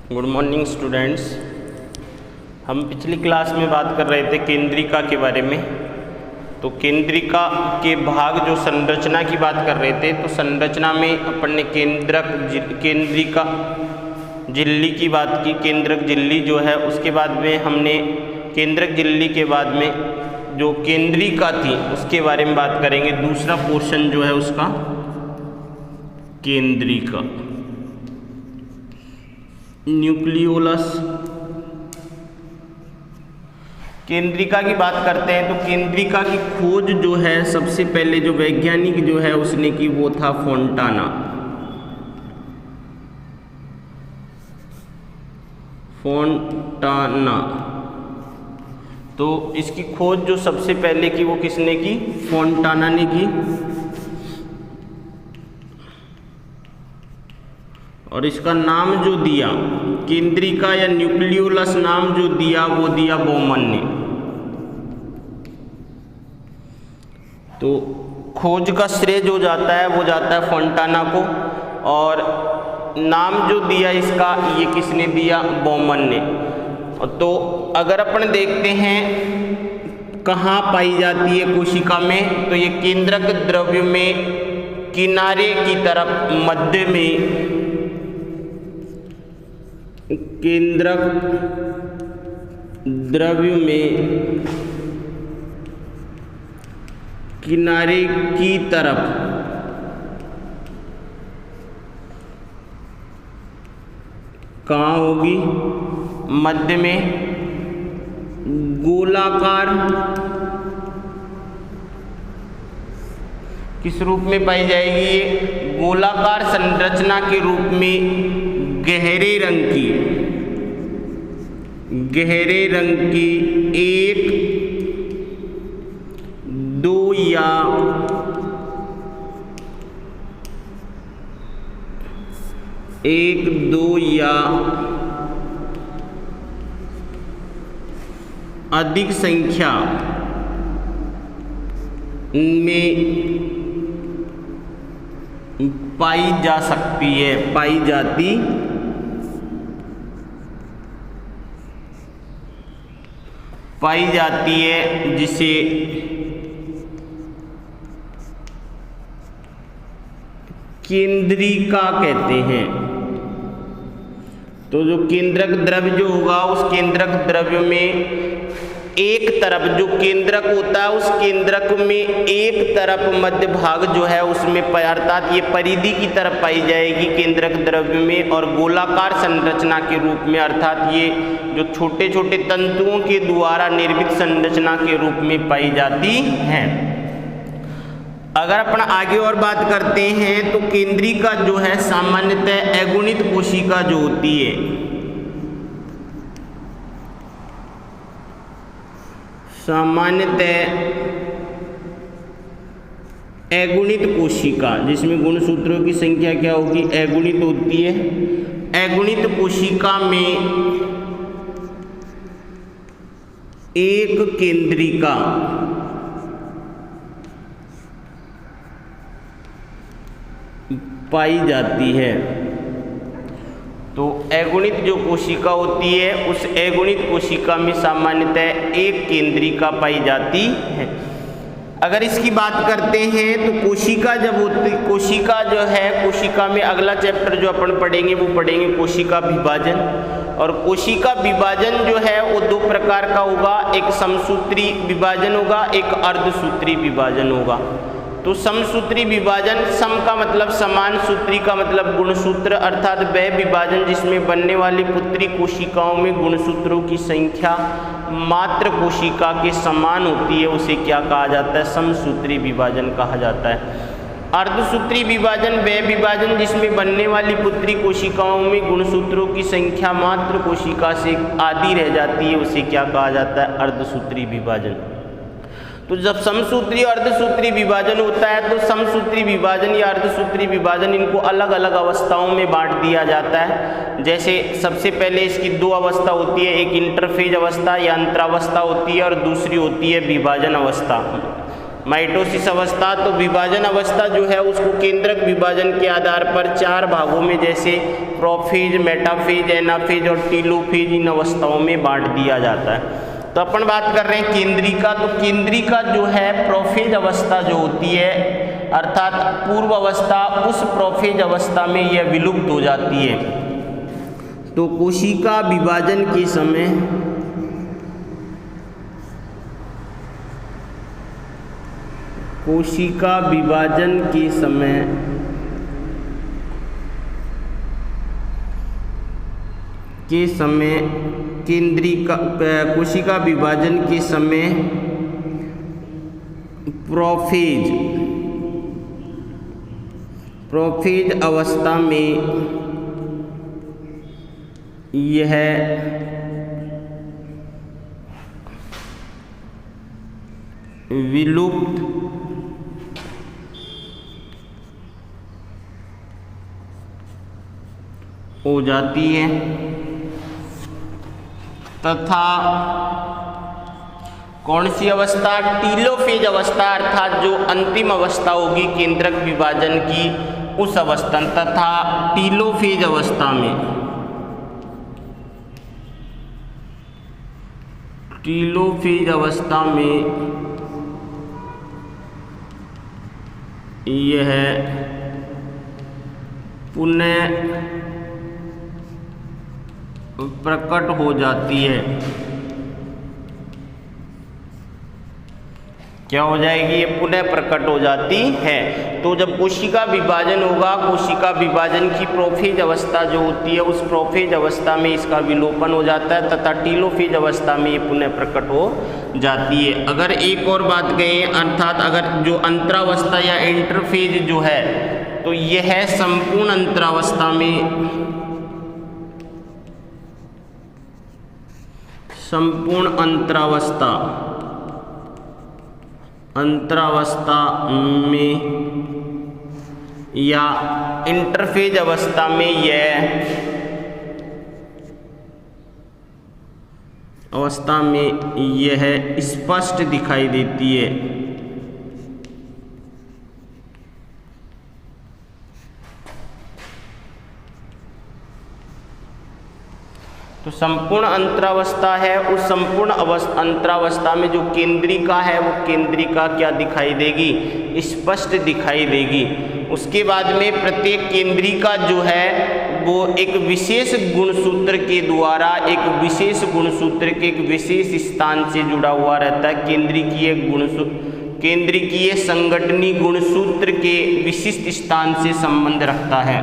Good morning students. हम पिछली class में बात कर रहे थे केंद्रिका के बारे में। तो केंद्रिका के भाग जो संरचना की बात कर रहे थे, तो संरचना में अपन ने केंद्रिका झिल्ली की बात की। केंद्रक झिल्ली जो है, उसके बाद में हमने केंद्रक झिल्ली के बाद में जो केंद्रिका थी उसके बारे में बात करेंगे। दूसरा पोर्शन जो है उसका केंद्रिका, न्यूक्लियोलस। केंद्रिका की बात करते हैं तो केंद्रिका की खोज जो है सबसे पहले जो वैज्ञानिक जो है उसने की वो था फोंटाना। तो इसकी खोज जो सबसे पहले की वो किसने की? फोंटाना ने की। और इसका नाम जो दिया केंद्रिका या न्यूक्लियोलस, नाम जो दिया वो दिया बोमन ने। तो खोज का श्रेय जो जाता है वो जाता है फोंटाना को, और नाम जो दिया इसका ये किसने दिया? बोमन ने। तो अगर अपन देखते हैं कहाँ पाई जाती है कोशिका में, तो ये केंद्रक द्रव्य में किनारे की तरफ मध्य में, केंद्रक द्रव्य में किनारे की तरफ कहाँ होगी? मध्य में गोलाकार किस रूप में पाई जाएगी? ये गोलाकार संरचना के रूप में गहरे रंग की एक, दो या अधिक संख्या में पाई जाती है जिसे केंद्रिका कहते हैं। तो जो केंद्रक द्रव्य जो होगा, उस केंद्रक द्रव्य में एक तरफ जो केंद्रक होता है, उस केंद्रक में एक तरफ मध्य भाग जो है उसमें अर्थात ये परिधि की तरफ पाई जाएगी केंद्रक द्रव्य में, और गोलाकार संरचना के रूप में, अर्थात ये जो छोटे छोटे तंतुओं के द्वारा निर्मित संरचना के रूप में पाई जाती है। अगर अपन आगे और बात करते हैं तो केंद्रिका जो है सामान्यतः अगुणित कोशिका जो होती है, सामान्यतः अगुणित कोशिका, जिसमें गुणसूत्रों की संख्या क्या होगी? अगुणित होती है। अगुणित कोशिका में एक केंद्रिका पाई जाती है। तो अगुणित जो कोशिका होती है, उस अगुणित कोशिका में सामान्यतः एक केंद्रिका पाई जाती है। अगर इसकी बात करते हैं तो कोशिका जब होती, कोशिका जो है, कोशिका में अगला चैप्टर जो अपन पढ़ेंगे वो पढ़ेंगे कोशिका विभाजन। और कोशिका विभाजन जो है वो दो प्रकार का होगा, एक समसूत्री विभाजन होगा, एक अर्धसूत्री विभाजन होगा। तो समसूत्री विभाजन, सम का मतलब समान, सूत्री का मतलब गुणसूत्र, अर्थात वह विभाजन जिसमें बनने वाली पुत्री कोशिकाओं में गुणसूत्रों की संख्या मात्र कोशिका के समान होती है, उसे क्या कहा जाता है? समसूत्री विभाजन कहा जाता है। अर्धसूत्री विभाजन वह विभाजन जिसमें बनने वाली पुत्री कोशिकाओं में गुणसूत्रों की संख्या मात्र कोशिका से आधी रह जाती है, उसे क्या कहा जाता है? अर्धसूत्री विभाजन। तो जब समसूत्री और अर्धसूत्री विभाजन होता है तो समसूत्री विभाजन या अर्धसूत्री विभाजन, इनको अलग अलग अवस्थाओं में बांट दिया जाता है। जैसे सबसे पहले इसकी दो अवस्था होती है, एक इंटरफेज अवस्था या अंतरावस्था होती है, और दूसरी होती है विभाजन अवस्था। माइटोसिस अवस्था, तो विभाजन अवस्था जो है उसको केंद्रक विभाजन के आधार पर 4 भागों में, जैसे प्रोफेज, मेटाफेज, एनाफेज और टीलोफेज, इन अवस्थाओं में बांट दिया जाता है। तो अपन बात कर रहे हैं केंद्रिका। तो केंद्रिका जो है प्रोफेज अवस्था जो होती है, अर्थात पूर्व अवस्था, उस प्रोफेज अवस्था में यह विलुप्त हो जाती है। तो कोशिका विभाजन के समय केंद्रिका, कोशिका विभाजन के समय प्रोफेज अवस्था में यह विलुप्त हो जाती है तथा कौन सी अवस्था? टीलोफेज अवस्था, अर्थात जो अंतिम अवस्था होगी केंद्रक विभाजन की, उस अवस्था तथा टीलोफेज अवस्था में यह पुनः प्रकट हो जाती है। क्या हो जाएगी? ये पुनः प्रकट हो जाती है। तो जब कोशिका विभाजन होगा, कोशिका विभाजन की प्रोफेज अवस्था जो होती है, उस प्रोफेज अवस्था में इसका विलोपन हो जाता है तथा टीलोफेज अवस्था में ये पुनः प्रकट हो जाती है। अगर एक और बात कहें, अर्थात अगर जो अंतरावस्था या इंटरफेज जो है, तो यह है संपूर्ण अंतरावस्था में, संपूर्ण अंतरावस्था में या इंटरफेज अवस्था में यह स्पष्ट दिखाई देती है। तो संपूर्ण अंतरावस्था है, उस संपूर्ण अंतरावस्था में जो केंद्रिका है, वो केंद्रिका क्या दिखाई देगी? स्पष्ट दिखाई देगी। उसके बाद में प्रत्येक केंद्रिका जो है वो एक विशेष गुणसूत्र के द्वारा, एक विशेष गुणसूत्र के एक विशेष स्थान से जुड़ा हुआ रहता है। केंद्रिकीय संगठनी गुणसूत्र के विशिष्ट स्थान से संबंध रखता है।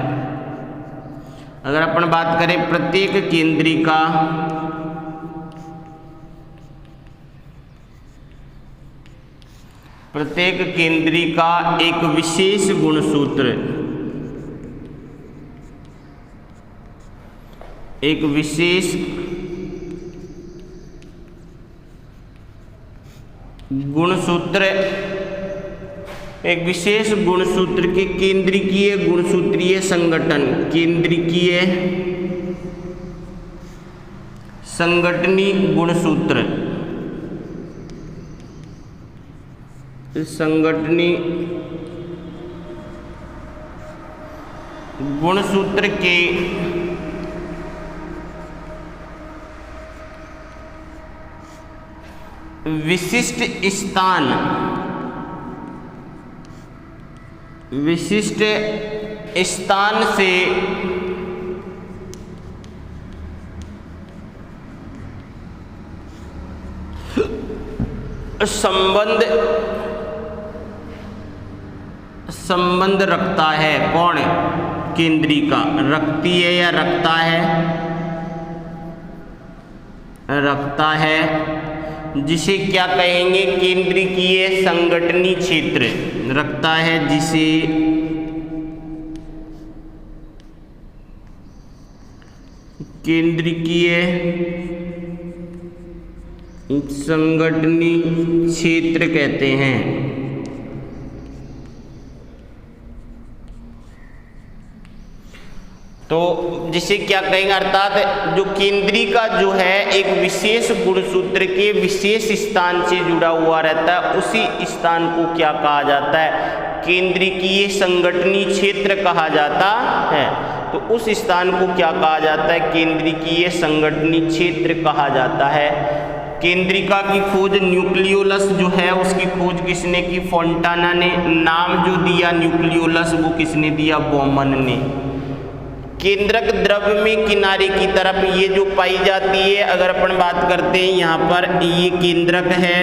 अगर अपन बात करें प्रत्येक केंद्रिका एक विशेष गुणसूत्र, एक विशेष गुणसूत्र के केंद्रिकीय गुणसूत्रीय संगठन, केंद्रिकीय संगठनी गुणसूत्र, संगठनी गुणसूत्र के विशिष्ट स्थान से संबंध रखता है। कौन? केंद्रिका रखती है या रखता है, जिसे क्या कहेंगे? केंद्रिकीय संगठनी क्षेत्र रखता है, जिसे केंद्रिकीय संगठनी क्षेत्र कहते हैं। तो जिसे क्या कहेंगे, अर्थात जो केंद्रिका जो है एक विशेष गुणसूत्र के विशेष स्थान से जुड़ा हुआ रहता है, उसी स्थान को क्या कहा जाता है, केंद्रिकीय संगठनीय क्षेत्र कहा जाता है। तो उस स्थान को क्या कहा जाता है, केंद्रिकीय संगठनीय क्षेत्र कहा जाता है। केंद्रिका की खोज न्यूक्लियोलस जो है उसकी खोज किसने की, फोंटाना ने। नाम जो दिया न्यूक्लियोलस वो किसने दिया, बॉमन ने। केंद्रक द्रव्य में किनारे की तरफ ये जो पाई जाती है, अगर अपन बात करते हैं यहाँ पर ये केंद्रक है,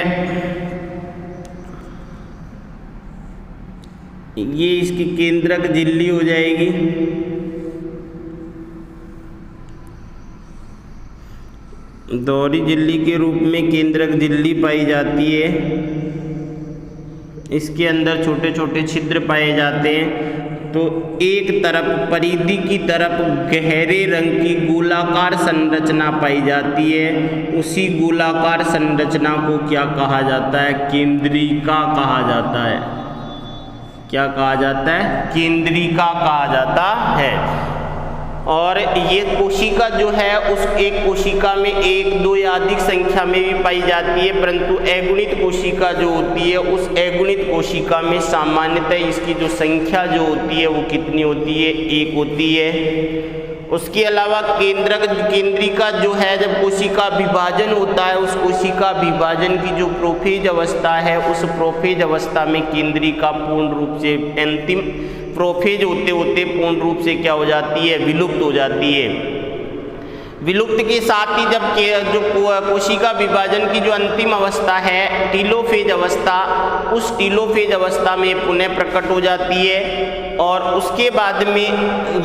ये इसकी केंद्रक झिल्ली हो जाएगी। दोहरी झिल्ली के रूप में केंद्रक झिल्ली पाई जाती है। इसके अंदर छोटे छोटे छिद्र पाए जाते हैं। तो एक तरफ परिधि की तरफ गहरे रंग की गोलाकार संरचना पाई जाती है। उसी गोलाकार संरचना को क्या कहा जाता है, केंद्रिका कहा जाता है। क्या कहा जाता है, केंद्रिका कहा जाता है। और ये कोशिका जो है उस एक कोशिका में 1, 2 या अधिक संख्या में भी पाई जाती है, परंतु अगुणित कोशिका जो होती है उस अगुणित कोशिका में सामान्यतः इसकी जो संख्या जो होती है वो कितनी होती है, 1 होती है। उसके अलावा केंद्रिका जो है, जब कोशिका विभाजन होता है, उस कोशिका विभाजन की जो प्रोफेज अवस्था है, उस प्रोफेज अवस्था में केंद्रिका पूर्ण रूप से अंतिम प्रोफेज होते होते पूर्ण रूप से क्या हो जाती है, विलुप्त हो जाती है। विलुप्त के साथ ही जब जो कोशिका विभाजन की जो अंतिम अवस्था है, टीलोफेज अवस्था, उस टीलोफेज अवस्था में पुनः प्रकट हो जाती है। और उसके बाद में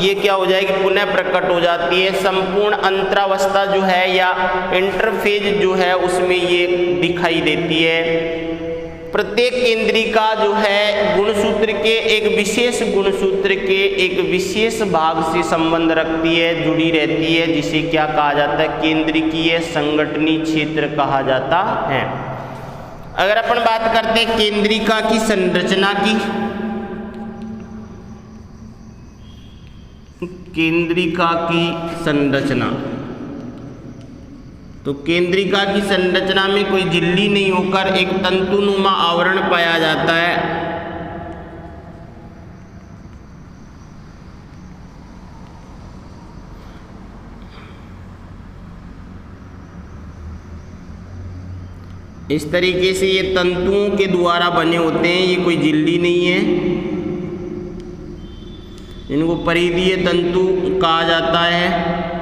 ये क्या हो जाएगी, पुनः प्रकट हो जाती है। संपूर्ण अंतरावस्था जो है या इंटरफेज जो है उसमें ये दिखाई देती है। प्रत्येक केंद्रिका जो है गुणसूत्र के एक विशेष गुणसूत्र के एक विशेष भाग से संबंध रखती है, जुड़ी रहती है, जिसे क्या कहा जाता है, केंद्रिकीय संगठनीय क्षेत्र कहा जाता है। अगर अपन बात करते हैं केंद्रिका की संरचना की, केंद्रिका की संरचना, तो केंद्रिका की संरचना में कोई झिल्ली नहीं होकर एक तंतुनुमा आवरण पाया जाता है। इस तरीके से ये तंतुओं के द्वारा बने होते हैं, ये कोई झिल्ली नहीं है। इनको परिधीय तंतु कहा जाता है।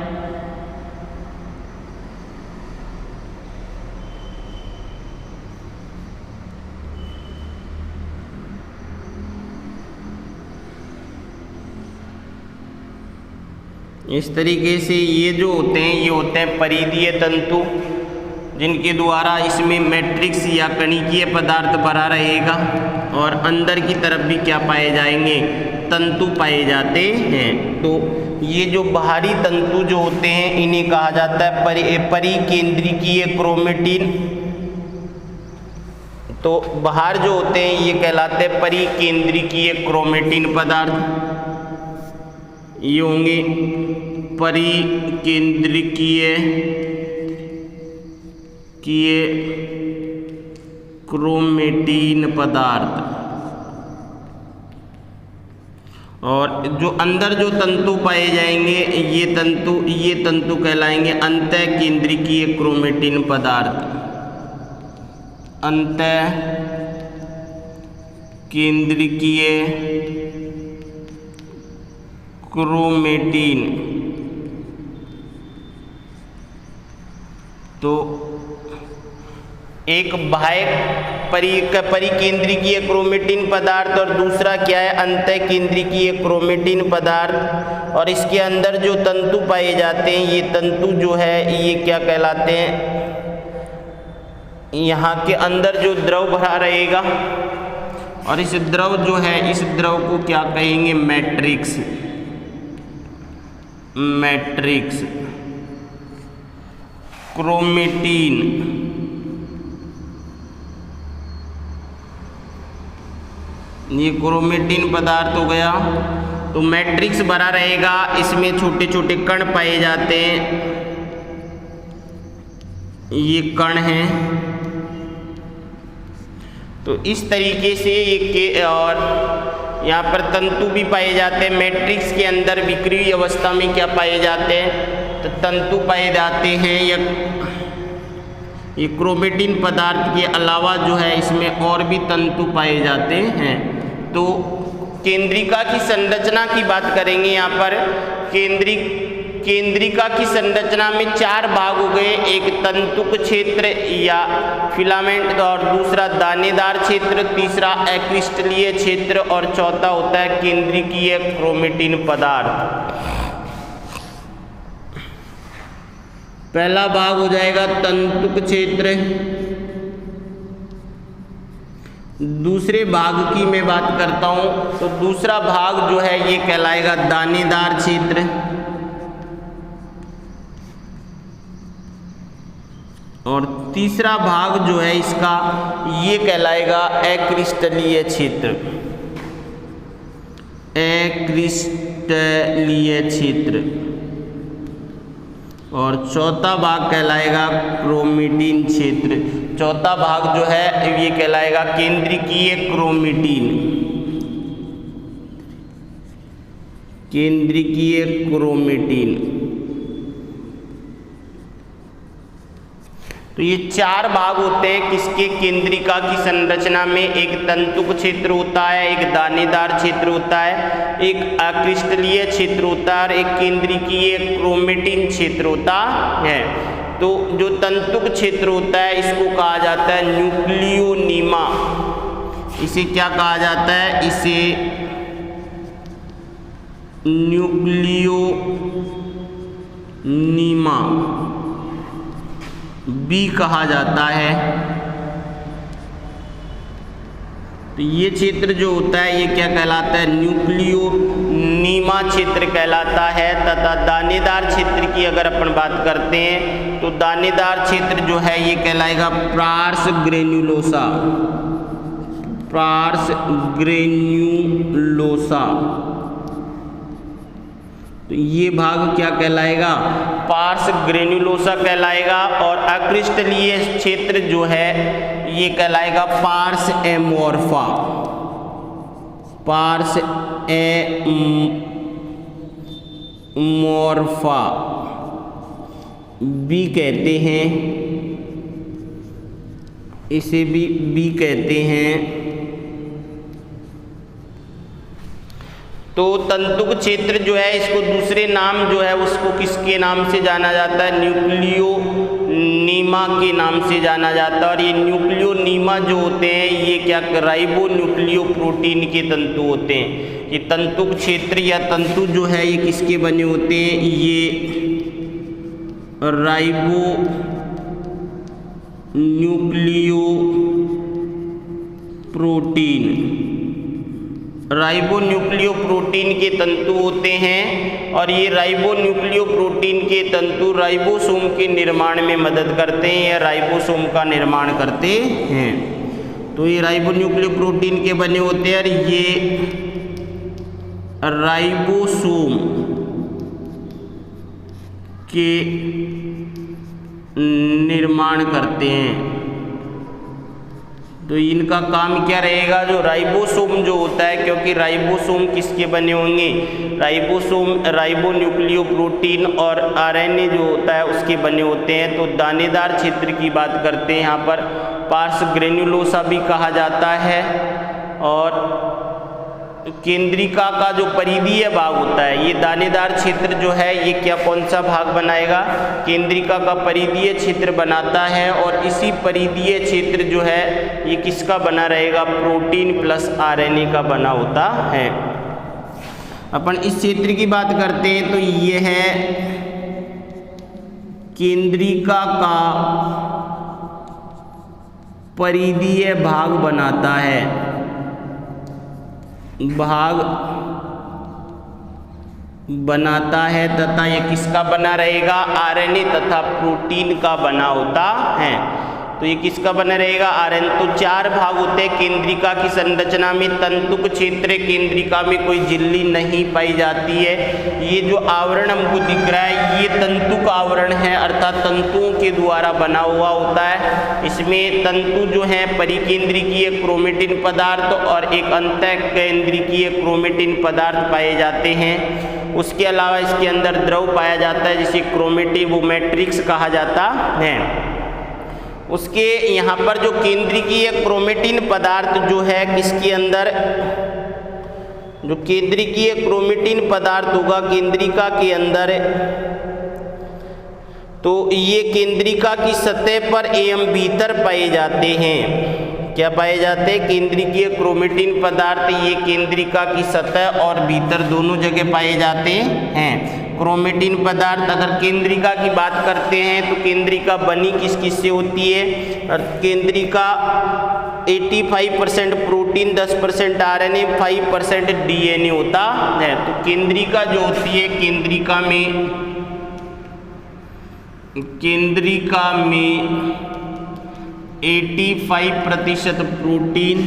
इस तरीके से ये जो होते हैं, ये होते हैं परिधीय तंतु, जिनके द्वारा इसमें मैट्रिक्स या कणिकीय पदार्थ भरा रहेगा। और अंदर की तरफ भी क्या पाए जाएंगे, तंतु पाए जाते हैं। तो ये जो बाहरी तंतु जो होते हैं इन्हें कहा जाता है परिकेंद्रिकीय क्रोमेटिन। तो बाहर जो होते हैं ये कहलाते हैं परिकेंद्रिकीय क्रोमेटिन पदार्थ। ये होंगे परिकेंद्रिकीय क्रोमेटिन पदार्थ। और जो अंदर जो तंतु पाए जाएंगे ये तंतु कहलाएंगे अंतःकेंद्रिकीय क्रोमेटिन पदार्थ। अंतःकेंद्रिकीय क्रोमेटिन। तो एक बाह्य परिकेंद्रिकीय क्रोमेटिन पदार्थ और दूसरा क्या है, अंतःकेंद्रिकीय क्रोमेटिन पदार्थ। और इसके अंदर जो तंतु पाए जाते हैं ये तंतु जो है ये क्या कहलाते हैं, यहाँ के अंदर जो द्रव भरा रहेगा और इस द्रव जो है इस द्रव को क्या कहेंगे, मैट्रिक्स। Matrix chromatin. ये क्रोमेटिन पदार्थ हो गया। तो मैट्रिक्स भरा रहेगा, इसमें छोटे छोटे कण पाए जाते हैं, ये कण हैं। तो इस तरीके से ये और यहाँ पर तंतु भी पाए जाते हैं। मैट्रिक्स के अंदर विक्रिय अवस्था में क्या पाए जाते हैं, तो तंतु पाए जाते हैं। ये क्रोमेटिन पदार्थ के अलावा जो है इसमें और भी तंतु पाए जाते हैं। तो केंद्रिका की संरचना की बात करेंगे। यहाँ पर केंद्रिका की संरचना में 4 भाग हो गए, एक तंतुक क्षेत्र या फिलामेंट, और दूसरा दानेदार क्षेत्र, तीसरा अक्रिस्टलीय क्षेत्र, और चौथा होता है केंद्रिकीय क्रोमेटिन पदार्थ। पहला भाग हो जाएगा तंतुक क्षेत्र। दूसरे भाग की मैं बात करता हूँ, तो दूसरा भाग जो है ये कहलाएगा दानेदार क्षेत्र, और तीसरा भाग जो है इसका ये कहलाएगा अक्रिस्टलीय क्षेत्र, अक्रिस्टलीय क्षेत्र, और चौथा भाग कहलाएगा क्रोमेटिन क्षेत्र। चौथा भाग जो है ये कहलाएगा केंद्रिकीय क्रोमेटिन, केंद्रिकीय क्रोमेटिन। तो ये 4 भाग होते हैं किसके, केंद्रिका की संरचना में। एक तंतुक क्षेत्र होता है, एक दानेदार क्षेत्र होता है, एक अक्रिस्टलीय क्षेत्र होता है, और एक केंद्रिकीय क्रोमेटिन क्षेत्र होता है। तो जो तंतुक क्षेत्र होता है इसको कहा जाता है न्यूक्लियोनीमा। इसे क्या कहा जाता है, इसे न्यूक्लियोनीमा बी कहा जाता है। तो ये क्षेत्र जो होता है ये क्या कहलाता है, न्यूक्लियोनीमा क्षेत्र कहलाता है। तथा दानेदार क्षेत्र की अगर अपन बात करते हैं तो दानेदार क्षेत्र जो है ये कहलाएगा प्रार्स ग्रेन्युलोसा, प्रार्स ग्रेन्युलोसा। तो ये भाग क्या कहलाएगा, पार्स ग्रेन्युलोसा कहलाएगा। और अक्रिस्टलीय क्षेत्र जो है ये कहलाएगा पार्स एमोर्फा, पार्स एमोर्फा बी कहते हैं, इसे भी बी कहते हैं। तो तंतुक क्षेत्र जो है इसको दूसरे नाम जो है उसको किसके नाम से जाना जाता है, न्यूक्लियोनीमा के नाम से जाना जाता है। और ये न्यूक्लियोनीमा जो होते हैं ये क्या, राइबो न्यूक्लियो प्रोटीन के तंतु होते हैं। ये तंतुक क्षेत्र या तंतु जो है ये किसके बने होते हैं, ये राइबो न्यूक्लियो प्रोटीन, राइबोन्यूक्लियो प्रोटीन के तंतु होते हैं। और ये राइबोन्यूक्लियो प्रोटीन के तंतु राइबोसोम के निर्माण में मदद करते हैं या राइबोसोम का निर्माण करते हैं। तो ये राइबोन्यूक्लियो प्रोटीन के बने होते हैं और ये राइबोसोम के निर्माण करते हैं। तो इनका काम क्या रहेगा, जो राइबोसोम जो होता है, क्योंकि राइबोसोम किसके बने होंगे, राइबोसोम राइबोन्यूक्लियो प्रोटीन और आरएनए जो होता है उसके बने होते हैं। तो दानेदार क्षेत्र की बात करते हैं, यहाँ पर पार्स ग्रेन्युलोसा भी कहा जाता है। और केंद्रिका का जो परिधीय भाग होता है, ये दानेदार क्षेत्र जो है ये क्या, कौन सा भाग बनाएगा, केंद्रिका का परिधीय क्षेत्र बनाता है। और इसी परिधीय क्षेत्र जो है ये किसका बना रहेगा, प्रोटीन प्लस आरएनए का बना होता है। अपन इस क्षेत्र की बात करते हैं तो ये है केंद्रिका का परिधीय भाग बनाता है, भाग बनाता है। तथा ये किसका बना रहेगा, आरएनए तथा प्रोटीन का बना होता है। तो ये किसका बना रहेगा Rn। तो 4 भाग होते हैं केंद्रिका की संरचना में। तंतुक क्षेत्र केंद्रिका में कोई झिल्ली नहीं पाई जाती है। ये जो आवरण हमको दिख रहा है ये तंतु का आवरण है, अर्थात तंतुओं के द्वारा बना हुआ होता है। इसमें तंतु जो है परिकेंद्रिकीय क्रोमेटिन पदार्थ और एक अंतःकेंद्रिकीय क्रोमेटिन पदार्थ पाए जाते हैं। उसके अलावा इसके अंदर द्रव पाया जाता है जिसे क्रोमेटिन मैट्रिक्स कहा जाता है। उसके यहाँ पर जो केंद्रिकीय क्रोमेटिन पदार्थ जो है किसके अंदर, जो केंद्रिकीय क्रोमेटिन पदार्थ होगा केंद्रिका के अंदर, तो ये केंद्रिका की सतह पर एवं भीतर पाए जाते हैं। क्या पाए जाते हैं? केंद्रिकीय क्रोमेटिन पदार्थ ये केंद्रिका की सतह और भीतर दोनों जगह पाए जाते हैं। क्रोमेटिन पदार्थ अगर केंद्रिका की बात करते हैं तो केंद्रिका बनी किस किस से होती है? केंद्रिका 85% प्रोटीन, 10% RNA, 5% DNA होता है। तो केंद्रिका जो होती है केंद्रिका में 85% प्रोटीन,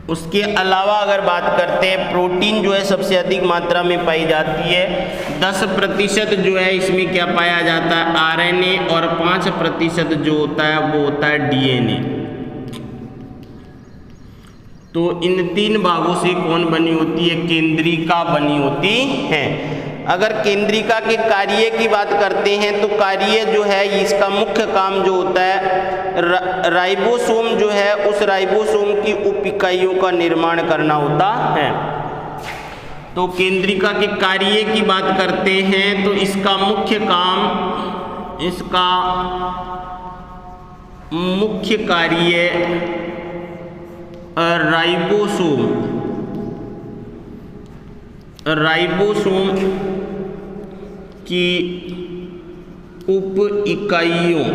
उसके अलावा अगर बात करते हैं प्रोटीन जो है सबसे अधिक मात्रा में पाई जाती है। 10% जो है इसमें क्या पाया जाता है? RNA, और 5% जो होता है वो होता है DNA। तो इन 3 भागों से कौन बनी होती है? केंद्रिका बनी होती है। अगर केंद्रिका के कार्य की बात करते हैं तो कार्य जो है इसका मुख्य काम जो होता है राइबोसोम जो है उस राइबोसोम की उप इकाइयों का निर्माण करना होता है। तो केंद्रिका के कार्य की बात करते हैं तो इसका मुख्य कार्य राइबोसोम की उप इकाइयों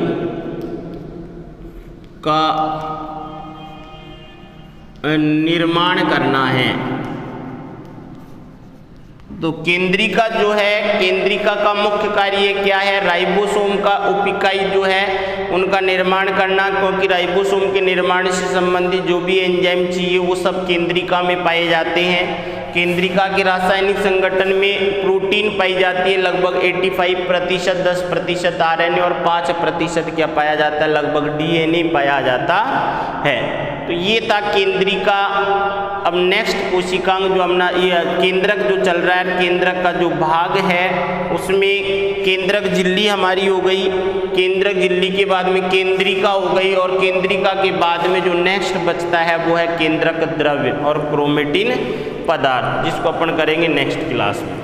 का निर्माण करना है। तो केंद्रिका जो है केंद्रिका का मुख्य कार्य क्या है? राइबोसोम का उप इकाई जो है उनका निर्माण करना, क्योंकि राइबोसोम के निर्माण से संबंधित जो भी एंजाइम चाहिए वो सब केंद्रिका में पाए जाते हैं। केंद्रिका के रासायनिक संगठन में प्रोटीन पाई जाती है लगभग 85%, 10% RNA और 5% क्या पाया जाता है? लगभग DNA पाया जाता है। तो ये था केंद्रिका। अब नेक्स्ट कोशिकांग जो अपना ये केंद्रक जो चल रहा है, केंद्रक का जो भाग है उसमें केंद्रक झिल्ली हमारी हो गई, केंद्रक झिल्ली के बाद में केंद्रिका हो गई, और केंद्रिका के बाद में जो नेक्स्ट बचता है वो है केंद्रक द्रव्य और क्रोमेटिन पदार्थ, जिसको अपन करेंगे नेक्स्ट क्लास में।